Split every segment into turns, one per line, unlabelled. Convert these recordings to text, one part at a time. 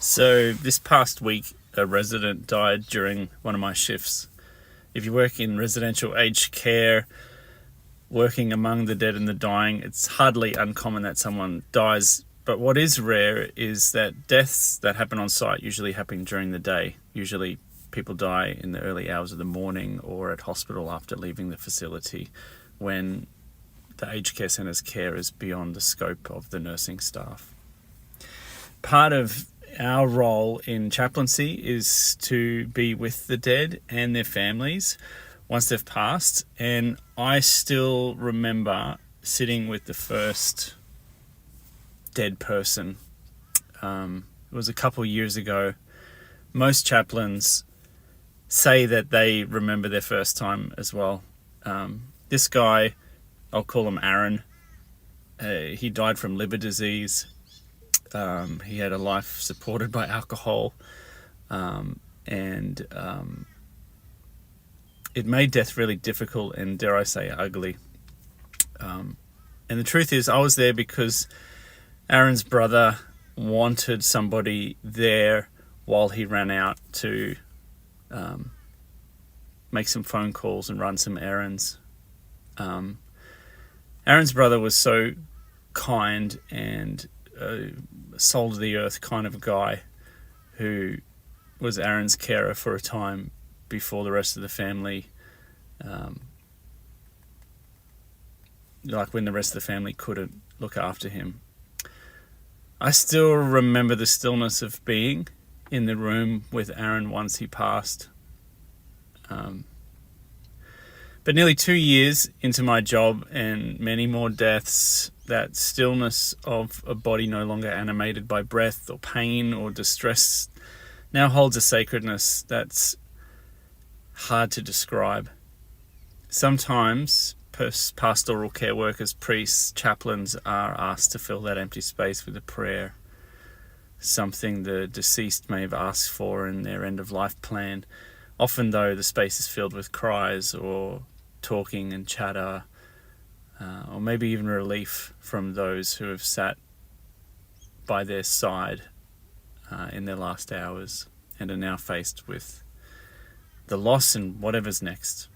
So this past week, a resident died during one of my shifts. If you work in residential aged care, working among the dead and the dying, it's hardly uncommon that someone dies. But what is rare is that deaths that happen on site usually happen during the day. Usually people die in the early hours of the morning or at hospital after leaving the facility, when the aged care centre's care is beyond the scope of the nursing staff. Part of our role in chaplaincy is to be with the dead and their families once they've passed. And I still remember sitting with the first dead person. It was a couple years ago. Most chaplains say that they remember their first time as well. This guy, I'll call him Aaron. He died from liver disease. He had a life supported by alcohol, and it made death really difficult and, dare I say, ugly. And the truth is, I was there because Aaron's brother wanted somebody there while he ran out to make some phone calls and run some errands. Aaron's brother was so kind and soul of the earth kind of guy who was Aaron's carer for a time before the rest of the family, like when the rest of the family couldn't look after him. I still remember the stillness of being in the room with Aaron once he passed. But nearly 2 years into my job and many more deaths, that stillness of a body no longer animated by breath or pain or distress now holds a sacredness that's hard to describe. Sometimes pastoral care workers, priests, chaplains are asked to fill that empty space with a prayer, something the deceased may have asked for in their end-of-life plan. Often, though, the space is filled with cries or talking and chatter, or maybe even relief from those who have sat by their side in their last hours and are now faced with the loss and whatever's next.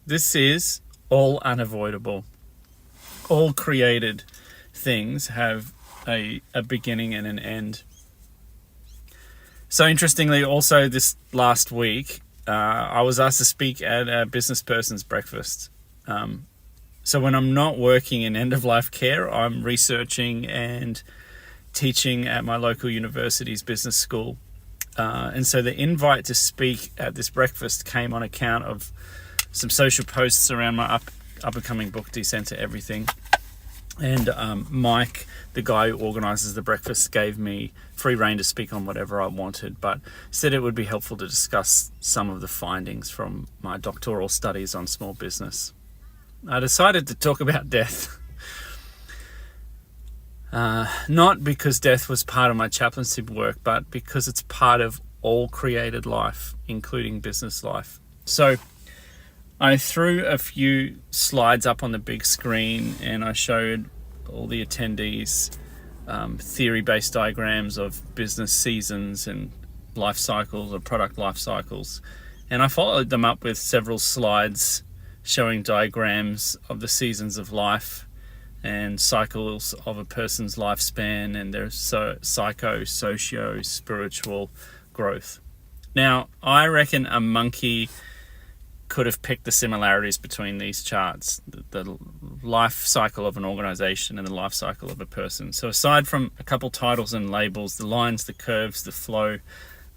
This is all unavoidable. All created things have a beginning and an end. So interestingly, also this last week, I was asked to speak at a business person's breakfast. So when I'm not working in end-of-life care, I'm researching and teaching at my local university's business school. And so the invite to speak at this breakfast came on account of some social posts around my up-and-coming book, Descent to Everything. And Mike, the guy who organises the breakfast, gave me free rein to speak on whatever I wanted, but said it would be helpful to discuss some of the findings from my doctoral studies on small business. I decided to talk about death. Not because death was part of my chaplaincy work, but because it's part of all created life, including business life. So I threw a few slides up on the big screen and I showed all the attendees theory-based diagrams of business seasons and life cycles or product life cycles. And I followed them up with several slides showing diagrams of the seasons of life and cycles of a person's lifespan and their socio, spiritual growth. Now, I reckon a monkey could have picked the similarities between these charts, the life cycle of an organization and the life cycle of a person. So aside from a couple titles and labels, the lines, the curves, the flow,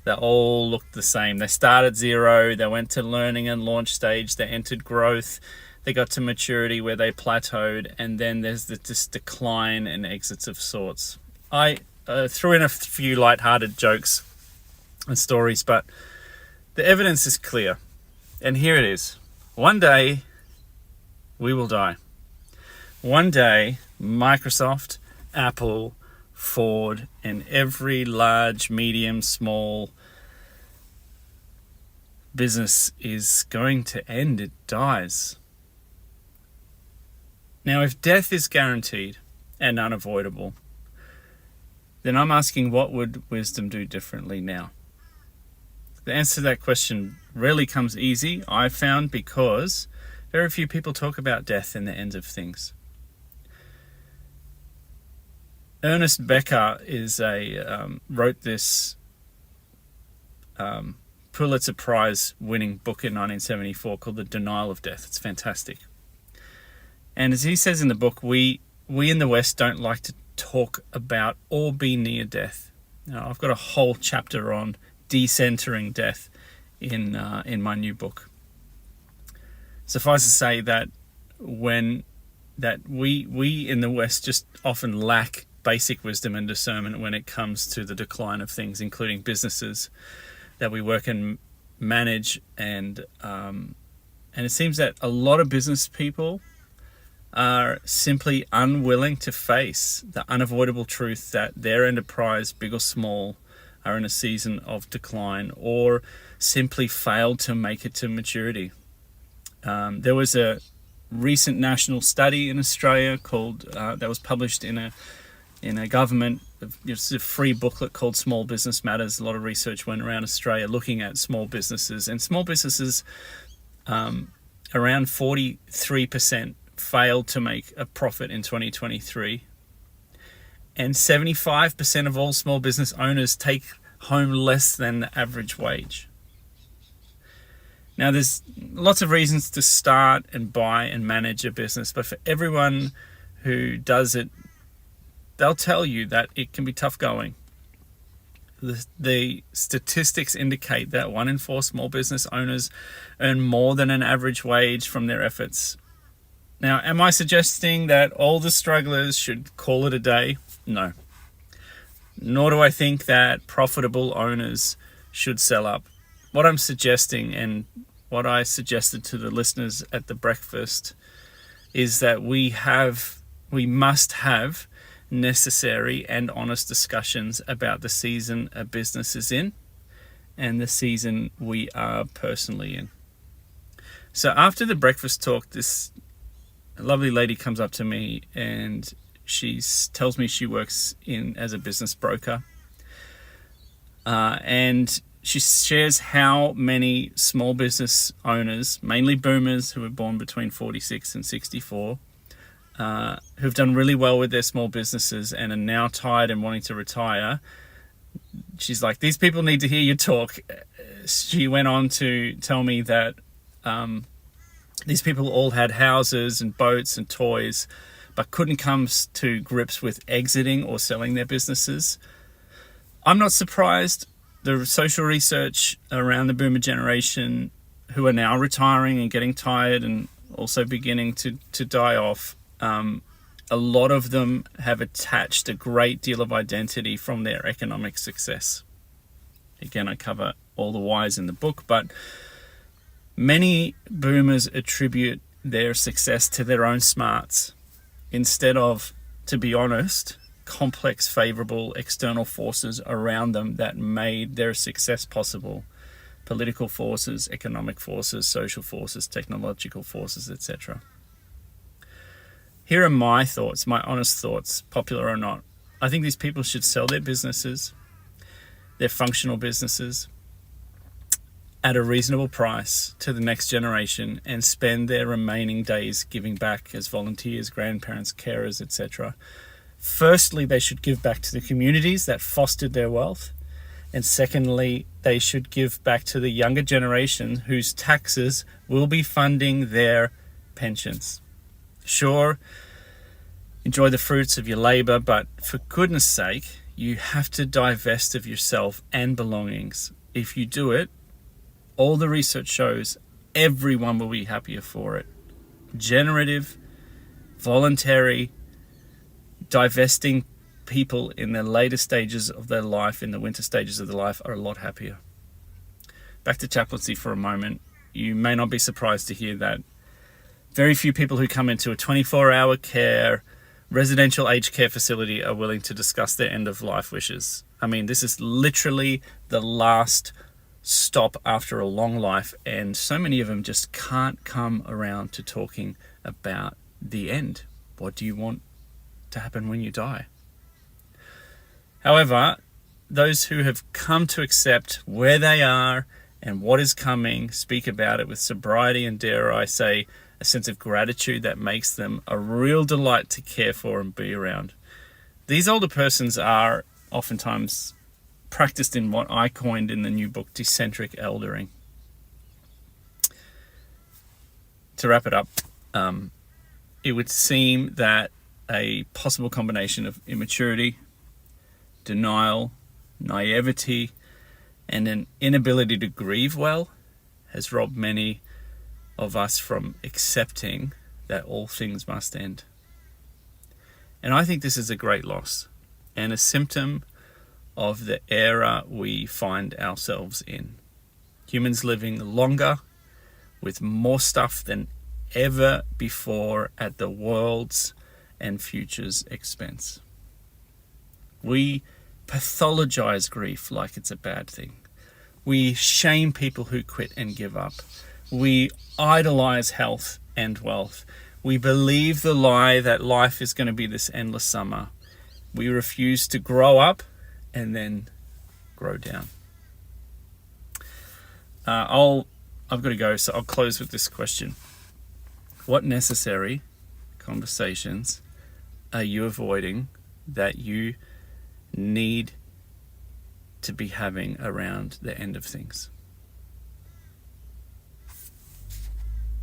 they all looked the same. They started zero, they went to learning and launch stage, they entered growth, they got to maturity where they plateaued, and then there's this decline and exits of sorts. I threw in a few lighthearted jokes and stories, but the evidence is clear. And here it is. One day, we will die. One day, Microsoft, Apple, Ford, and every large, medium, small business is going to end. It dies. Now, if death is guaranteed and unavoidable, then I'm asking, what would wisdom do differently now? The answer to that question rarely comes easy, I've found, because very few people talk about death and the end of things. Ernest Becker wrote this Pulitzer Prize winning book in 1974 called The Denial of Death. It's fantastic. And as he says in the book, we in the West don't like to talk about or be near death. Now, I've got a whole chapter on decentering death in my new book. Suffice to say that we in the West just often lack basic wisdom and discernment when it comes to the decline of things, including businesses that we work and manage, and it seems that a lot of business people are simply unwilling to face the unavoidable truth that their enterprise, big or small, are in a season of decline, or simply failed to make it to maturity. There was a recent national study in Australia called that was published in a government, it's a free booklet called Small Business Matters. A lot of research went around Australia looking at small businesses, and small businesses, around 43% failed to make a profit in 2023, and 75% of all small business owners take home less than the average wage. Now, there's lots of reasons to start and buy and manage a business, but for everyone who does it, they'll tell you that it can be tough going. The statistics indicate that 1 in 4 small business owners earn more than an average wage from their efforts. Now, am I suggesting that all the strugglers should call it a day? No. Nor do I think that profitable owners should sell up. What I'm suggesting, and what I suggested to the listeners at the breakfast, is that we must have necessary and honest discussions about the season a business is in and the season we are personally in. So after the breakfast talk, this lovely lady comes up to me and she tells me she works as a business broker, and she shares how many small business owners, mainly boomers who were born between 46 and 64, who've done really well with their small businesses and are now tired and wanting to retire. She's like, these people need to hear you talk. She went on to tell me that these people all had houses and boats and toys, but couldn't come to grips with exiting or selling their businesses. I'm not surprised. The social research around the boomer generation, who are now retiring and getting tired and also beginning to die off, a lot of them have attached a great deal of identity from their economic success. Again, I cover all the whys in the book, but many boomers attribute their success to their own smarts instead of, to be honest, complex, favorable external forces around them that made their success possible. Political forces, economic forces, social forces, technological forces, etc. Here are my thoughts, my honest thoughts, popular or not. I think these people should sell their businesses, their functional businesses, at a reasonable price to the next generation and spend their remaining days giving back as volunteers, grandparents, carers, etc. Firstly, they should give back to the communities that fostered their wealth. And secondly, they should give back to the younger generation whose taxes will be funding their pensions. Sure, enjoy the fruits of your labor, but for goodness sake, you have to divest of yourself and belongings. If you do it, all the research shows everyone will be happier for it. Generative, voluntary, divesting people in the later stages of their life, in the winter stages of their life, are a lot happier. Back to chaplaincy for a moment. You may not be surprised to hear that very few people who come into a 24-hour care, residential aged care facility are willing to discuss their end-of-life wishes. I mean, this is literally the last stop after a long life, and so many of them just can't come around to talking about the end. What do you want to happen when you die? However, those who have come to accept where they are and what is coming speak about it with sobriety and, dare I say, a sense of gratitude that makes them a real delight to care for and be around. These older persons are oftentimes practiced in what I coined in the new book, decentric eldering. To wrap it up, it would seem that a possible combination of immaturity, denial, naivety, and an inability to grieve well has robbed many of us from accepting that all things must end. And I think this is a great loss and a symptom of the era we find ourselves in. Humans living longer with more stuff than ever before at the world's and future's expense. We pathologize grief like it's a bad thing. We shame people who quit and give up. We idolize health and wealth. We believe the lie that life is going to be this endless summer. We refuse to grow up and then grow down. I've got to go, so I'll close with this question. What necessary conversations are you avoiding that you need to be having around the end of things?